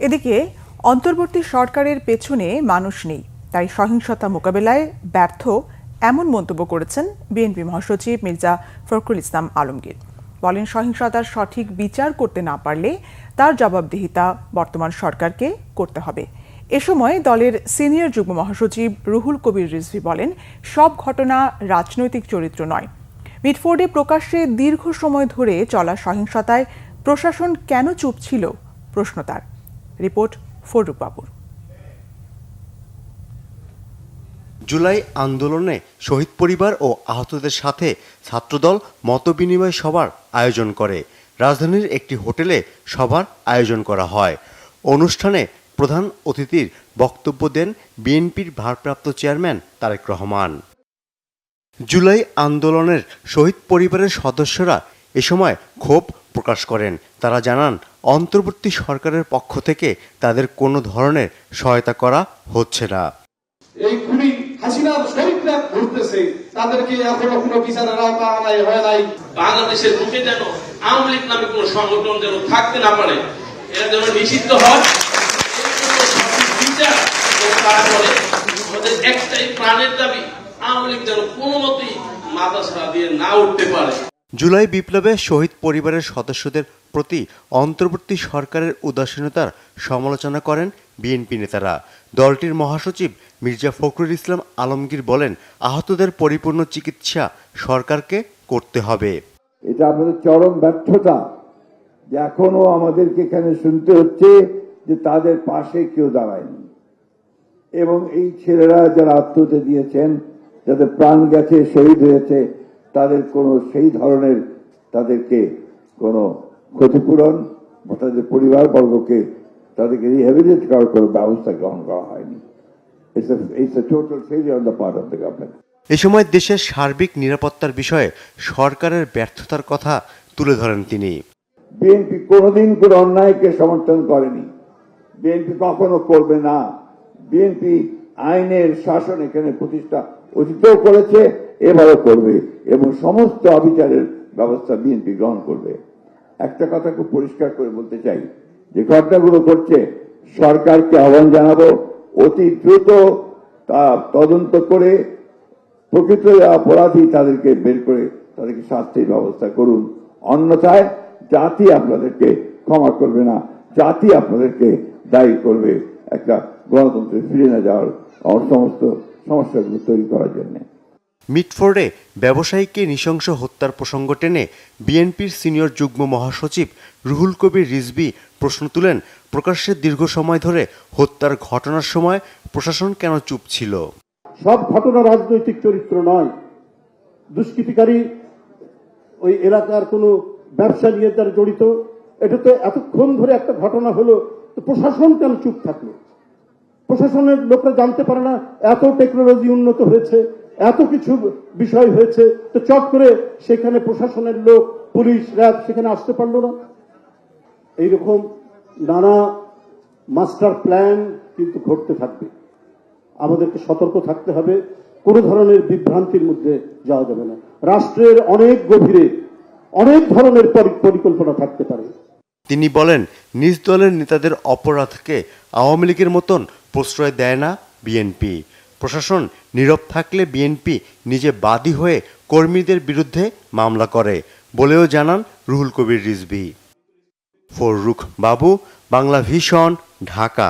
এদিকে অন্তর্বর্তী সরকারের পেছনে মানুষ নেই, তাই সহিংসতা মোকাবেলায় ব্যর্থ এমন মন্তব্য করেছেন বিএনপি মহাসচিব মির্জা ফখরুল ইসলাম আলমগীর। বলেন, সহিংসতার সঠিক বিচার করতে না পারলে তার জবাবদিহিতা বর্তমান সরকারকে করতে হবে। এ সময় দলের সিনিয়র যুগ্ম মহাসচিব রুহুল কবির রিজভী বলেন, সব ঘটনা রাজনৈতিক চরিত্র নয়। মিটফোর্ডে প্রকাশ্যে দীর্ঘ সময় ধরে চলা সহিংসতায় প্রশাসন কেন চুপ ছিল প্রশ্ন তার। রিপোর্ট ফররুক বাবুর। জুলাই আন্দোলনে শহীদ পরিবার ও আহতদের সাথে ছাত্রদল মতবিনিময় সভার আয়োজন করে। রাজধানীর একটি হোটেলে সভার আয়োজন করা হয়। অনুষ্ঠানে প্রধান অতিথির বক্তব্য দেন বিএনপির ভারপ্রাপ্ত চেয়ারম্যান তারেক রহমান। জুলাই আন্দোলনের শহীদ পরিবারের সদস্যরা এ সময় ক্ষোভ প্রকাশ করেন। তারা জানান, অন্তর্বর্তী সরকারের পক্ষ থেকে তাদের কোনো ধরনের সহায়তা করা হচ্ছে না। এই খুনি হাসিনার শহীদরা ঘুরতেছে, তাদেরকে এখনো কোনো বিচারের আওতা আনাই হয় নাই। বাংলাদেশের বুকে যেন আওয়ামী লীগ নামে কোনো সংগঠন যেন থাকতে না পারে, এটা যেন নিষিদ্ধ হয়। বিচার তারপরে আমাদের একটাই প্রাণের দাবি, আওয়ামী লীগ যেন কোনো মতেই মাথা ছাড়া দিয়ে না উঠতে পারে। জুলাই বিপ্লবে শহীদ পরিবারের সদস্যদের প্রতি অন্তর্বর্তী সরকারের উদাসীনতার সমালোচনা করেন বিএনপি নেতারা। দলটির মহাসচিব মির্জা ফখরুল ইসলাম আলমগীর বলেন, আহতদের পরিপূর্ণ চিকিৎসা সরকারকে করতে হবে। এটা আমাদের চরম ব্যর্থতা যে এখনো আমাদেরকে এখানে শুনতে হচ্ছে যে তাদের পাশে কেউ দাঁড়ায়নি, এবং এই ছেলেরা যারা আত্মহত্যা দিয়েছেন, যাদের প্রাণ গেছে, শহীদ হয়েছে, তাদের কোনো সেই ধরনের তাদেরকে কোনো ক্ষতিপূরণ বা তাদের পরিবারবর্গকে তাদেরকে রিহ্যাবিলিটেট করার কোনো ব্যবস্থা গ্রহণ করা হয়নি। It's a total failure on the part of the government. এ সময় দেশের সার্বিক নিরাপত্তার বিষয়ে সরকারের ব্যর্থতার কথা তুলে ধরেন তিনি। বিএনপি কোনোদিন কোনো অন্যায়কে সমর্থন করেনি, বিএনপি কখনো করবে না। বিএনপি আইনের শাসন এখানে প্রতিষ্ঠা অতীতেও করেছে, এবারও করবে, এবং সমস্ত অবিচারের ব্যবস্থা বিএনপি গ্রহণ করবে। একটা কথা খুব পরিষ্কার করে বলতে চাই, যে ঘটনাগুলো করছে, সরকারকে আহ্বান জানাবো অতি দ্রুত তা তদন্ত করে প্রকৃত অপরাধী তাদেরকে বের করে তাদেরকে শাস্তির ব্যবস্থা করুন। অন্যথায় জাতি আপনাদেরকে ক্ষমা করবে না, জাতি আপনাদেরকে দায়ী করবে একটা গণতন্ত্রে ফিরে না যাওয়ার সমস্ত সমস্যাগুলো তৈরি করার জন্য। মিটফোর্ডে ব্যবসায়ীকে নৃশংস হত্যার প্রসঙ্গ টেনে বিএনপির সিনিয়র যুগ্ম মহাসচিব রুহুল কবির রিজভী প্রশ্ন তুলেন, প্রকাশ্যে দীর্ঘ সময় ধরে হত্যার ঘটনার সময় প্রশাসন কেন চুপ ছিল? সব ঘটনা রাজনৈতিক চরিত্র নয়। দুষ্কৃতিকারী ওই এলাকার কোনো ব্যবসা নিয়ে তারা জড়িত, এটা তো এতক্ষণ ধরে একটা ঘটনা হলো, তো প্রশাসন কেন চুপ থাকলো? প্রশাসনের লোকরা জানতে পারে না এত টেকনোলজি উন্নত হয়েছে, এত কিছু বিষয় হয়েছে, তো চট করে সেখানে প্রশাসনের লোক, পুলিশ, র্যাব সেখানে আসতে পারলো না? এইরকম নানা মাস্টার প্ল্যান কিন্তু ঘটতে থাকবে। আমাদেরকে সতর্ক থাকতে হবে, কোন ধরনের বিভ্রান্তির মধ্যে যাওয়া যাবে না। রাষ্ট্রের অনেক গভীরে অনেক ধরনের পরিকল্পনা থাকতে পারে। তিনি বলেন, নিজ দলের নেতাদের অপরাধকে আওয়ামী লীগের মতন প্রশ্রয় দেয় না বিএনপি। প্রশাসন নীরব থাকলে বিএনপি নিজে বাদী হয়ে কর্মীদের বিরুদ্ধে মামলা করে বলেও জানান রুহুল কবির রিজভী। ফররুক বাবু, বাংলা ভিশন, ঢাকা।